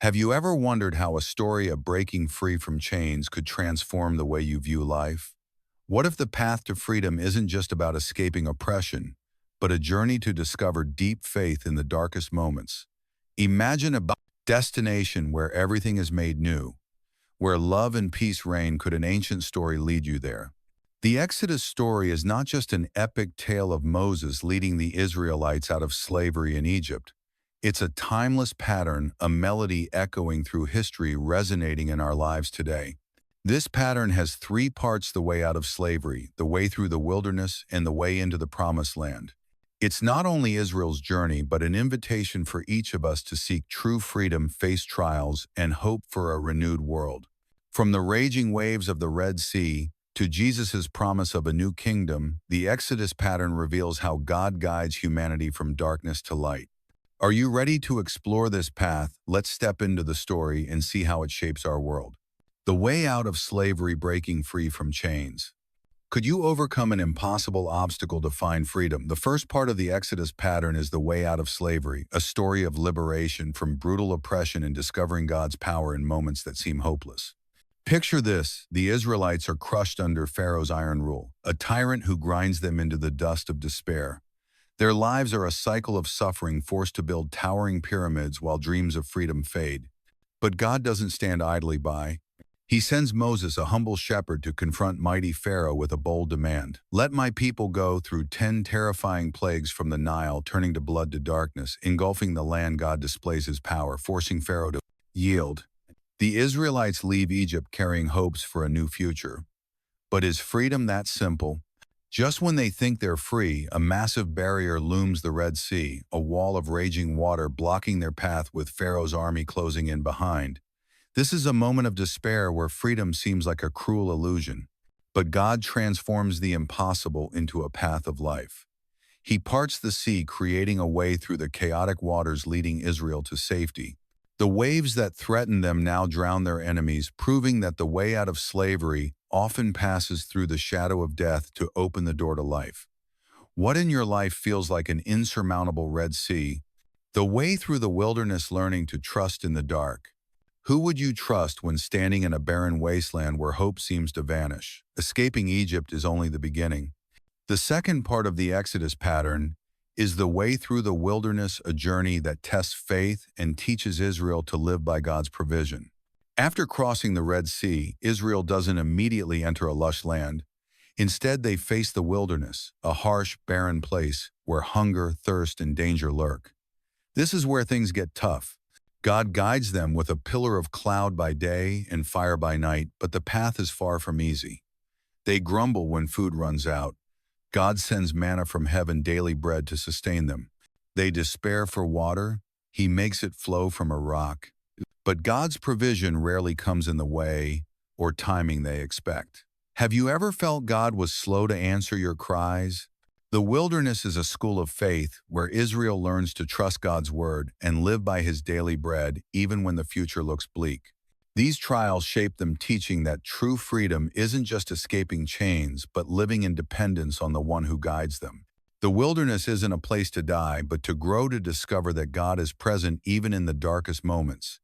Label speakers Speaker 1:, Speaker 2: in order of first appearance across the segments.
Speaker 1: Have you ever wondered how a story of breaking free from chains could transform the way you view life? What if the path to freedom isn't just about escaping oppression, but a journey to discover deep faith in the darkest moments? Imagine a destination where everything is made new, where love and peace reign. Could an ancient story lead you there? The Exodus story is not just an epic tale of Moses leading the Israelites out of slavery in Egypt. It's a timeless pattern, a melody echoing through history, resonating in our lives today. This pattern has three parts: the way out of slavery, the way through the wilderness, and the way into the promised land. It's not only Israel's journey, but an invitation for each of us to seek true freedom, face trials, and hope for a renewed world. From the raging waves of the Red Sea to Jesus' promise of a new kingdom, the Exodus pattern reveals how God guides humanity from darkness to light. Are you ready to explore this path? Let's step into the story and see how it shapes our world. The way out of slavery, breaking free from chains. Could you overcome an impossible obstacle to find freedom? The first part of the Exodus pattern is the way out of slavery, a story of liberation from brutal oppression and discovering God's power in moments that seem hopeless. Picture this: the Israelites are crushed under Pharaoh's iron rule, a tyrant who grinds them into the dust of despair. Their lives are a cycle of suffering, forced to build towering pyramids while dreams of freedom fade. But God doesn't stand idly by. He sends Moses, a humble shepherd, to confront mighty Pharaoh with a bold demand. "Let my people go." Through 10 terrifying plagues, from the Nile turning to blood to darkness, engulfing the land, God displays his power, forcing Pharaoh to yield. The Israelites leave Egypt carrying hopes for a new future. But is freedom that simple? Just when they think they're free, a massive barrier looms: the Red Sea, a wall of raging water blocking their path, with Pharaoh's army closing in behind. This is a moment of despair where freedom seems like a cruel illusion. But God transforms the impossible into a path of life. He parts the sea, creating a way through the chaotic waters, leading Israel to safety. The waves that threaten them now drown their enemies, proving that the way out of slavery often passes through the shadow of death to open the door to life. What in your life feels like an insurmountable Red Sea? The way through the wilderness, learning to trust in the dark. Who would you trust when standing in a barren wasteland where hope seems to vanish? Escaping Egypt is only the beginning. The second part of the Exodus pattern is the way through the wilderness, a journey that tests faith and teaches Israel to live by God's provision. After crossing the Red Sea, Israel doesn't immediately enter a lush land. Instead, they face the wilderness, a harsh, barren place where hunger, thirst, and danger lurk. This is where things get tough. God guides them with a pillar of cloud by day and fire by night, but the path is far from easy. They grumble when food runs out. God sends manna from heaven, daily bread to sustain them. They despair for water. He makes it flow from a rock. But God's provision rarely comes in the way or timing they expect. Have you ever felt God was slow to answer your cries? The wilderness is a school of faith where Israel learns to trust God's word and live by his daily bread, even when the future looks bleak. These trials shape them, teaching that true freedom isn't just escaping chains, but living in dependence on the one who guides them. The wilderness isn't a place to die, but to grow, to discover that God is present even in the darkest moments.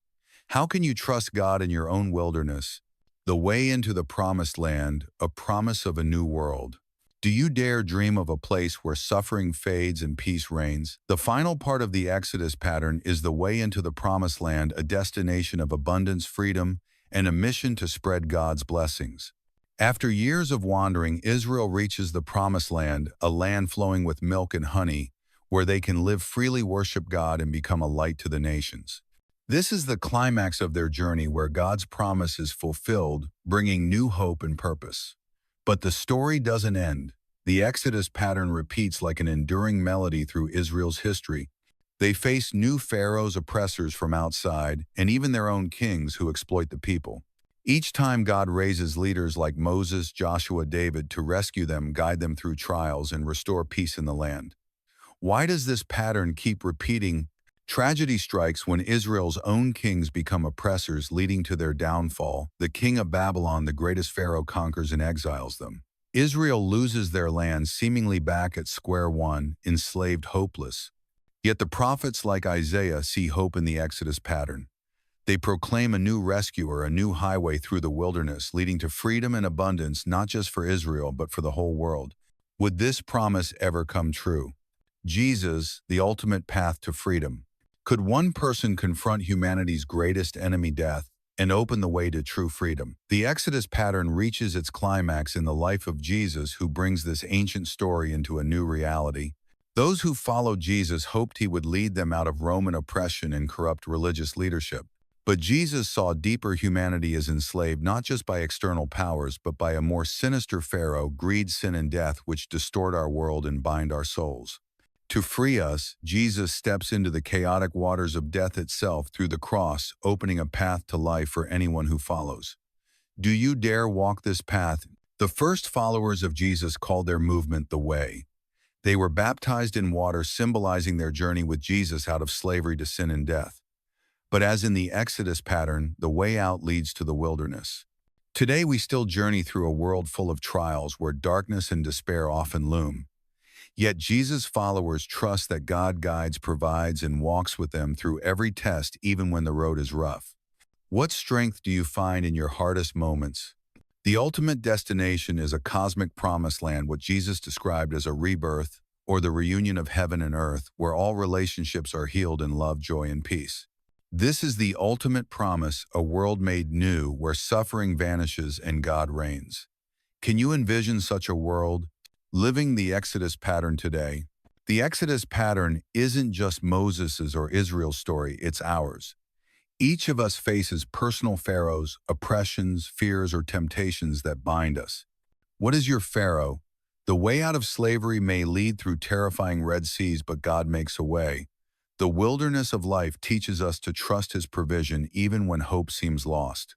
Speaker 1: How can you trust God in your own wilderness? The way into the promised land, a promise of a new world. Do you dare dream of a place where suffering fades and peace reigns? The final part of the Exodus pattern is the way into the promised land, a destination of abundance, freedom, and a mission to spread God's blessings. After years of wandering, Israel reaches the promised land, a land flowing with milk and honey, where they can live freely, worship God, and become a light to the nations. This is the climax of their journey, where God's promise is fulfilled, bringing new hope and purpose. But the story doesn't end. The Exodus pattern repeats like an enduring melody through Israel's history. They face new pharaohs, oppressors from outside, and even their own kings who exploit the people. Each time, God raises leaders like Moses, Joshua, David to rescue them, guide them through trials, and restore peace in the land. Why does this pattern keep repeating? Tragedy strikes when Israel's own kings become oppressors, leading to their downfall. The king of Babylon, the greatest pharaoh, conquers and exiles them. Israel loses their land, seemingly back at square one, enslaved, hopeless. Yet the prophets like Isaiah see hope in the Exodus pattern. They proclaim a new rescuer, a new highway through the wilderness, leading to freedom and abundance not just for Israel, but for the whole world. Would this promise ever come true? Jesus, the ultimate path to freedom. Could one person confront humanity's greatest enemy, death, and open the way to true freedom? The Exodus pattern reaches its climax in the life of Jesus, who brings this ancient story into a new reality. Those who followed Jesus hoped he would lead them out of Roman oppression and corrupt religious leadership. But Jesus saw deeper humanity as enslaved not just by external powers, but by a more sinister pharaoh, greed, sin, and death, which distort our world and bind our souls. To free us, Jesus steps into the chaotic waters of death itself through the cross, opening a path to life for anyone who follows. Do you dare walk this path? The first followers of Jesus called their movement the Way. They were baptized in water, symbolizing their journey with Jesus out of slavery to sin and death. But as in the Exodus pattern, the way out leads to the wilderness. Today we still journey through a world full of trials where darkness and despair often loom. Yet Jesus' followers trust that God guides, provides, and walks with them through every test, even when the road is rough. What strength do you find in your hardest moments? The ultimate destination is a cosmic promised land, what Jesus described as a rebirth, or the reunion of heaven and earth, where all relationships are healed in love, joy, and peace. This is the ultimate promise, a world made new where suffering vanishes and God reigns. Can you envision such a world? Living the Exodus pattern today. The Exodus pattern isn't just Moses's or Israel's story, it's ours. Each of us faces personal pharaohs, oppressions, fears, or temptations that bind us. What is your pharaoh? The way out of slavery may lead through terrifying Red Seas, but God makes a way. The wilderness of life teaches us to trust His provision even when hope seems lost.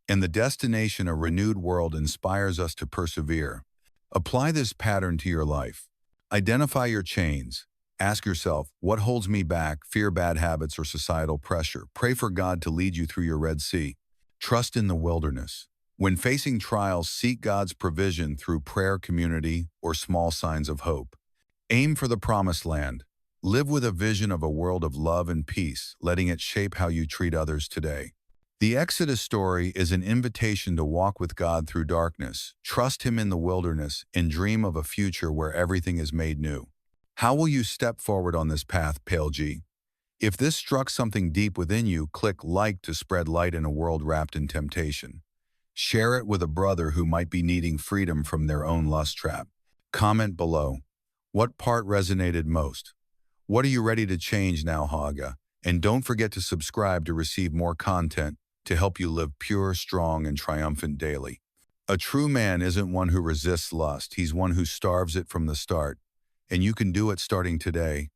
Speaker 1: And the destination, a renewed world, inspires us to persevere. Apply this pattern to your life. Identify your chains. Ask yourself, what holds me back? Fear, bad habits, or societal pressure? Pray for God to lead you through your Red Sea. Trust in the wilderness. When facing trials, seek God's provision through prayer, community, or small signs of hope. Aim for the promised land. Live with a vision of a world of love and peace, letting it shape how you treat others today. The Exodus story is an invitation to walk with God through darkness, trust Him in the wilderness, and dream of a future where everything is made new. How will you step forward on this path, Pale G? If this struck something deep within you, click like to spread light in a world wrapped in temptation. Share it with a brother who might be needing freedom from their own lust trap. Comment below. What part resonated most? What are you ready to change now, Haga? And don't forget to subscribe to receive more content to help you live pure, strong, and triumphant daily. A true man isn't one who resists lust, he's one who starves it from the start. And you can do it starting today.